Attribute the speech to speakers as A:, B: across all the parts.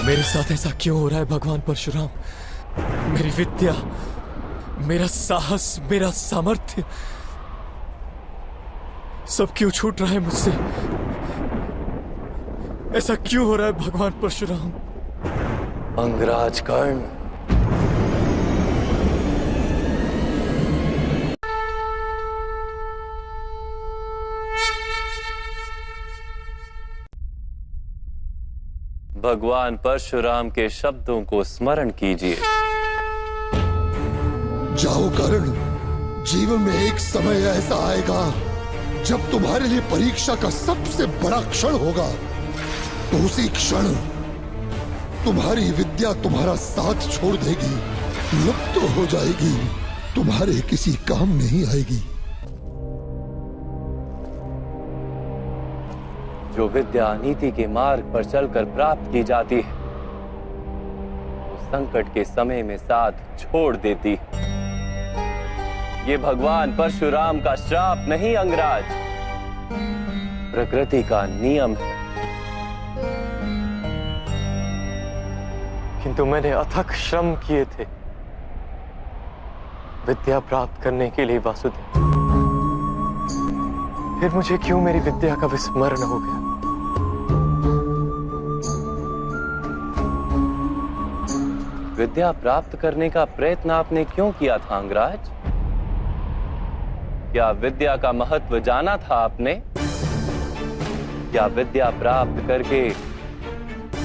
A: मेरे साथ ऐसा क्यों हो रहा है भगवान परशुराम? मेरी विद्या, मेरा साहस, मेरा सामर्थ्य सब क्यों छूट रहा है मुझसे? ऐसा क्यों हो रहा है भगवान परशुराम?
B: अंगराज कर्ण, भगवान परशुराम के शब्दों को स्मरण कीजिए।
C: जाओ कर्ण, जीवन में एक समय ऐसा आएगा जब तुम्हारे लिए परीक्षा का सबसे बड़ा क्षण होगा। तो उसी क्षण तुम्हारी विद्या तुम्हारा साथ छोड़ देगी, लुप्त तो हो जाएगी, तुम्हारे किसी काम नहीं आएगी।
B: जो विद्या नीति के मार्ग पर चलकर प्राप्त की जाती है, संकट के समय में साथ छोड़ देती है। ये भगवान परशुराम का श्राप नहीं अंगराज, प्रकृति का नियम है।
A: किंतु मैंने अथक श्रम किए थे विद्या प्राप्त करने के लिए वासुदेव। फिर मुझे क्यों मेरी विद्या का विस्मरण हो गया?
B: विद्या प्राप्त करने का प्रयत्न आपने क्यों किया था अंगराज? क्या विद्या का महत्व जाना था आपने? क्या विद्या प्राप्त करके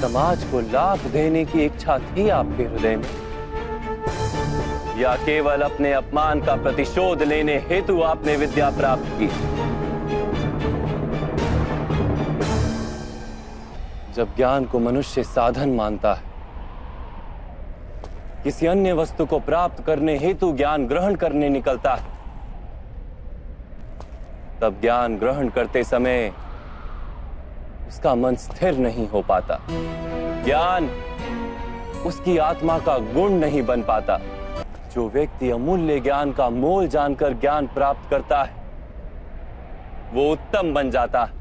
B: समाज को लाभ देने की इच्छा थी आपके हृदय में? या केवल अपने अपमान का प्रतिशोध लेने हेतु आपने विद्या प्राप्त की? जब ज्ञान को मनुष्य साधन मानता है, किसी अन्य वस्तु को प्राप्त करने हेतु ज्ञान ग्रहण करने निकलता है, तब ज्ञान ग्रहण करते समय उसका मन स्थिर नहीं हो पाता। ज्ञान उसकी आत्मा का गुण नहीं बन पाता। जो व्यक्ति अमूल्य ज्ञान का मोल जानकर ज्ञान प्राप्त करता है, वो उत्तम बन जाता है।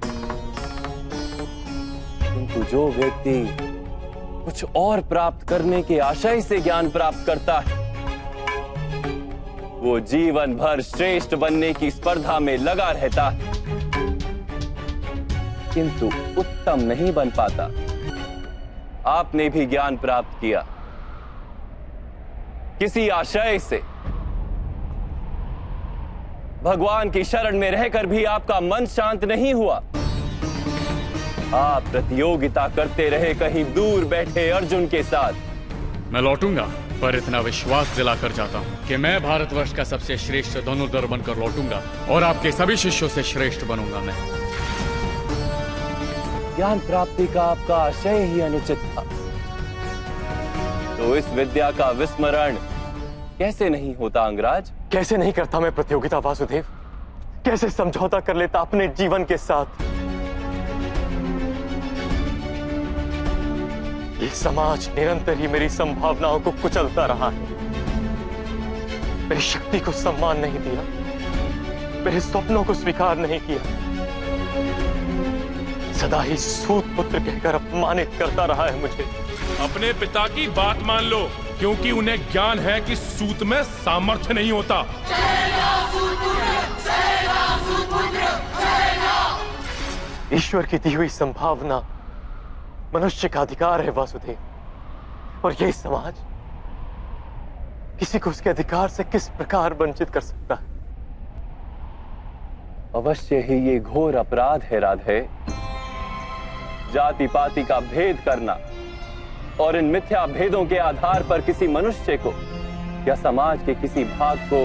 B: किंतु जो व्यक्ति कुछ और प्राप्त करने के आशय से ज्ञान प्राप्त करता है, वो जीवन भर श्रेष्ठ बनने की स्पर्धा में लगा रहता है, किंतु उत्तम नहीं बन पाता। आपने भी ज्ञान प्राप्त किया किसी आशय से, भगवान की शरण में रहकर भी आपका मन शांत नहीं हुआ। आप प्रतियोगिता करते रहे कहीं दूर बैठे अर्जुन के साथ।
D: मैं लौटूंगा, पर इतना विश्वास दिलाकर जाता हूं कि मैं भारतवर्ष का सबसे श्रेष्ठ धनुर्धर बनकर लौटूंगा और आपके सभी शिष्यों से श्रेष्ठ बनूंगा मैं।
B: ज्ञान प्राप्ति का आपका आशय ही अनुचित था, तो इस विद्या का विस्मरण कैसे नहीं होता अंगराज?
A: कैसे नहीं करता मैं प्रतियोगिता वासुदेव? कैसे समझौता कर लेता अपने जीवन के साथ? ये समाज निरंतर ही मेरी संभावनाओं को कुचलता रहा है, मेरी शक्ति को सम्मान नहीं दिया, मेरे सपनों को स्वीकार नहीं किया, सदा ही सूत पुत्र कहकर अपमानित करता रहा है मुझे।
E: अपने पिता की बात मान लो, क्योंकि उन्हें ज्ञान है कि सूत में सामर्थ्य नहीं होता।
A: ईश्वर की दी हुई संभावना मनुष्य का अधिकार है वासुदेव, और यह समाज किसी को उसके अधिकार से किस प्रकार वंचित कर सकता है?
B: अवश्य ही ये घोर अपराध है राधे। जाति पाति का भेद करना और इन मिथ्या भेदों के आधार पर किसी मनुष्य को या समाज के किसी भाग को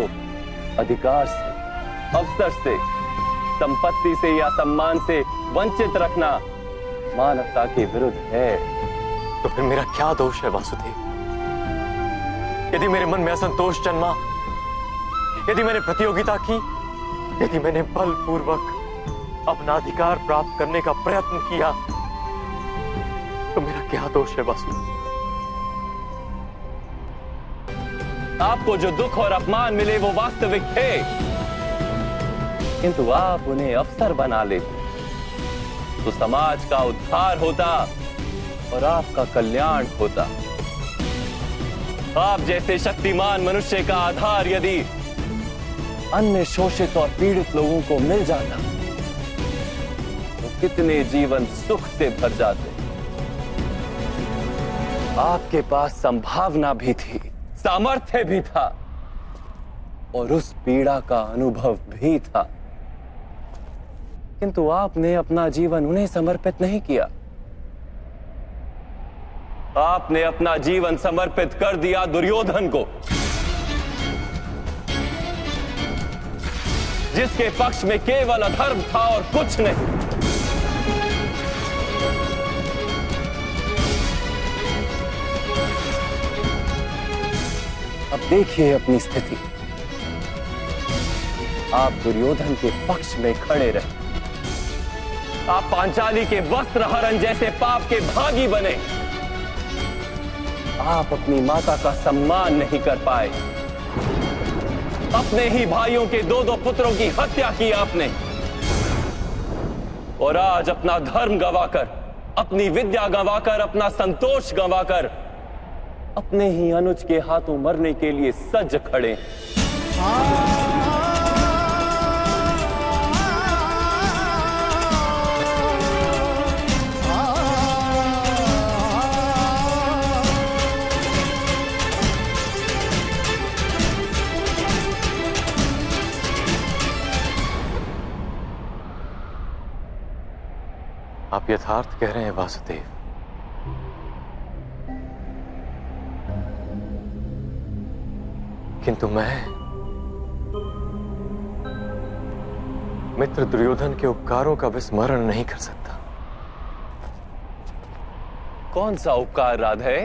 B: अधिकार से, अवसर से, संपत्ति से या सम्मान से वंचित रखना मानवता के विरुद्ध है।
A: तो फिर मेरा क्या दोष है वासुदेव? यदि मेरे मन में असंतोष जन्मा, यदि मैंने प्रतियोगिता की, यदि मैंने बलपूर्वक अपना अधिकार प्राप्त करने का प्रयत्न किया, तो मेरा क्या दोष है वासुदेव?
B: आपको जो दुख और अपमान मिले वो वास्तविक थे, किंतु आप उन्हें अवसर बना लेते तो समाज का उद्धार होता, और आपका कल्याण होता। आप जैसे शक्तिमान मनुष्य का आधार यदि अन्य शोषित और पीड़ित लोगों को मिल जाता तो कितने जीवन सुख से भर जाते। आपके पास संभावना भी थी, सामर्थ्य भी था और उस पीड़ा का अनुभव भी था, किंतु आपने अपना जीवन उन्हें समर्पित नहीं किया। आपने अपना जीवन समर्पित कर दिया दुर्योधन को, जिसके पक्ष में केवल अधर्म था और कुछ नहीं। अब देखिए अपनी स्थिति। आप दुर्योधन के पक्ष में खड़े रहे, आप पांचाली के वस्त्र हरण जैसे पाप के भागी बने। आप अपनी माता का सम्मान नहीं कर पाए, अपने ही भाइयों के 2-2 पुत्रों की हत्या की आपने, और आज अपना धर्म गंवाकर, अपनी विद्या गंवाकर, अपना संतोष गंवाकर अपने ही अनुज के हाथों मरने के लिए सज्ज खड़े।
A: आप यथार्थ कह रहे हैं वासुदेव। किंतु मैं मित्र दुर्योधन के उपकारों का विस्मरण नहीं कर सकता।
B: कौन सा उपकार राधे?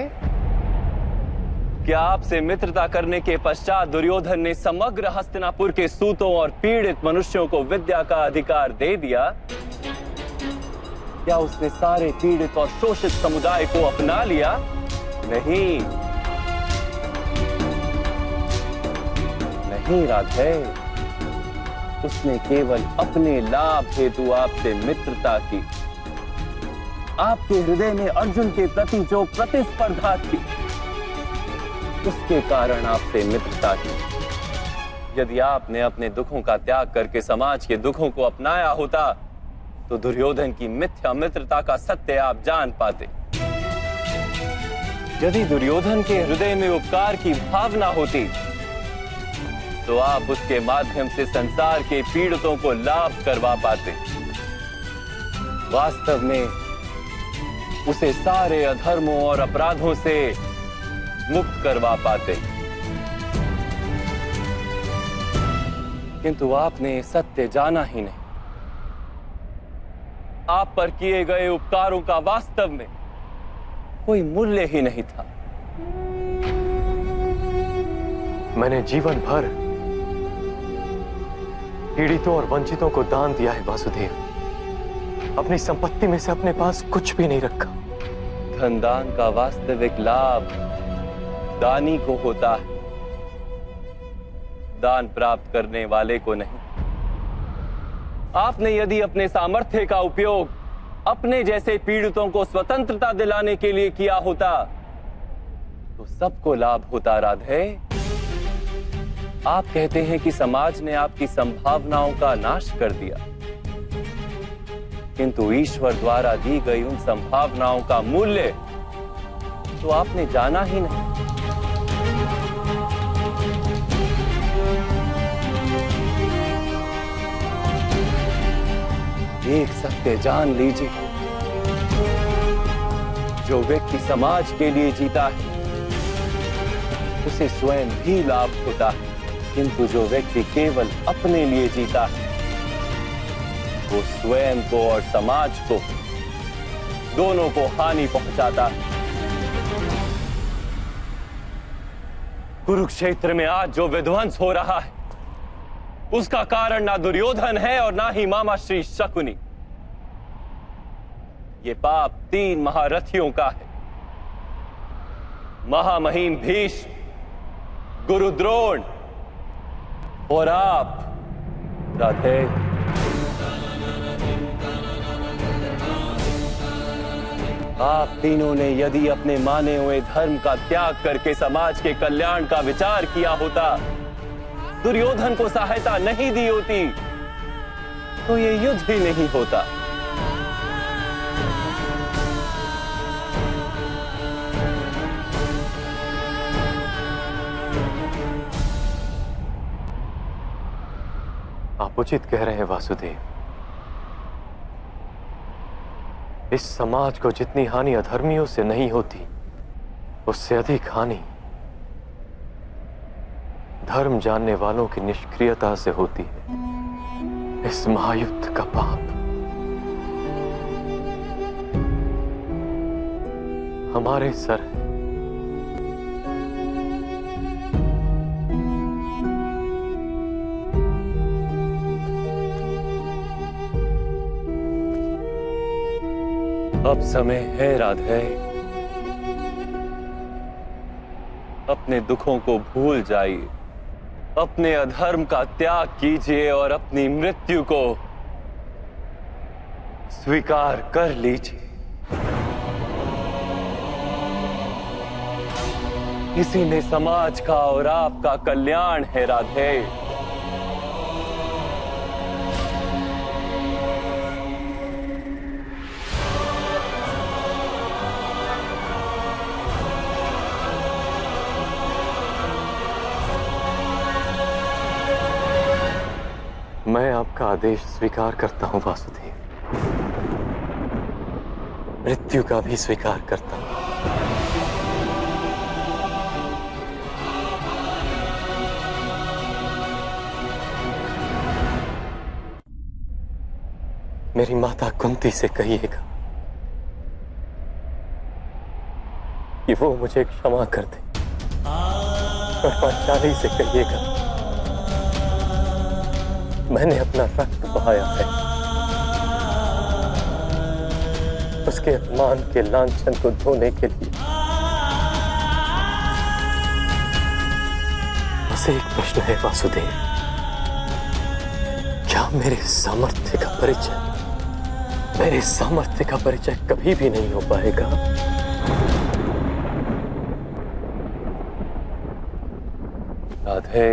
B: क्या आपसे मित्रता करने के पश्चात दुर्योधन ने समग्र हस्तिनापुर के सूतों और पीड़ित मनुष्यों को विद्या का अधिकार दे दिया? क्या उसने सारे पीड़ित और शोषित समुदाय को अपना लिया? नहीं, नहीं राधे, उसने केवल अपने लाभ हेतु आपसे मित्रता की। आपके हृदय में अर्जुन के प्रति जो प्रतिस्पर्धा थी, उसके कारण आपसे मित्रता की। यदि आपने अपने दुखों का त्याग करके समाज के दुखों को अपनाया होता तो दुर्योधन की मिथ्या मित्रता का सत्य आप जान पाते। यदि दुर्योधन के हृदय में उपकार की भावना होती तो आप उसके माध्यम से संसार के पीड़ितों को लाभ करवा पाते। वास्तव में उसे सारे अधर्मों और अपराधों से मुक्त करवा पाते, किंतु आपने सत्य जाना ही नहीं। आप पर किए गए उपकारों का वास्तव में कोई मूल्य ही नहीं था।
A: मैंने जीवन भर पीड़ितों और वंचितों को दान दिया है वासुदेव। अपनी संपत्ति में से अपने पास कुछ भी नहीं रखा।
B: धन दान का वास्तविक लाभ दानी को होता है, दान प्राप्त करने वाले को नहीं। आपने यदि अपने सामर्थ्य का उपयोग अपने जैसे पीड़ितों को स्वतंत्रता दिलाने के लिए किया होता तो सबको लाभ होता राधे। आप कहते हैं कि समाज ने आपकी संभावनाओं का नाश कर दिया, किंतु ईश्वर द्वारा दी गई उन संभावनाओं का मूल्य तो आपने जाना ही नहीं। एक सत्य जान लीजिए, जो व्यक्ति समाज के लिए जीता है उसे स्वयं भी लाभ होता है, किंतु जो व्यक्ति केवल अपने लिए जीता है वो स्वयं को और समाज को दोनों को हानि पहुंचाता है। कुरुक्षेत्र में आज जो विध्वंस हो रहा है उसका कारण ना दुर्योधन है और ना ही मामा श्री शकुनी। ये पाप 3 महारथियों का है, महामहिम भीष्म, गुरु द्रोण और आप राधे। आप तीनों ने यदि अपने माने हुए धर्म का त्याग करके समाज के कल्याण का विचार किया होता, दुर्योधन को सहायता नहीं दी होती, तो ये युद्ध ही नहीं होता।
A: आप उचित कह रहे हैं वासुदेव। इस समाज को जितनी हानि अधर्मियों से नहीं होती, उससे अधिक हानि धर्म जानने वालों की निष्क्रियता से होती है। इस महायुद्ध का पाप हमारे सर है।
B: अब समय है राधे, अपने दुखों को भूल जाइए, अपने अधर्म का त्याग कीजिए और अपनी मृत्यु को स्वीकार कर लीजिए। इसी में समाज का और आपका कल्याण है राधे।
A: मैं आपका आदेश स्वीकार करता हूं वासुदेव, मृत्यु का भी स्वीकार करता हूं। मेरी माता कुंती से कहिएगा कि वो मुझे क्षमा कर दे, और पांचाली से कहिएगा मैंने अपना रक्त बहाया है, उसके अपमान के लांछन को धोने के लिए। बस एक प्रश्न है वासुदेव, क्या मेरे सामर्थ्य का परिचय कभी भी नहीं हो पाएगा?
B: राधे,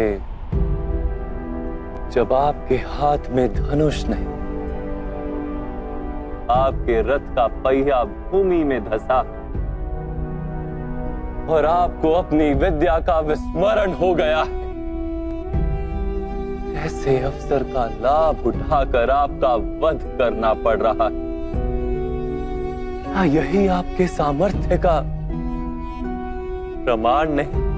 B: जब आपके हाथ में धनुष नहीं, आपके रथ का पहिया भूमि में धंसा और आपको अपनी विद्या का विस्मरण हो गया है, ऐसे अवसर का लाभ उठाकर आपका वध करना पड़ रहा है। क्या यही आपके सामर्थ्य का प्रमाण नहीं?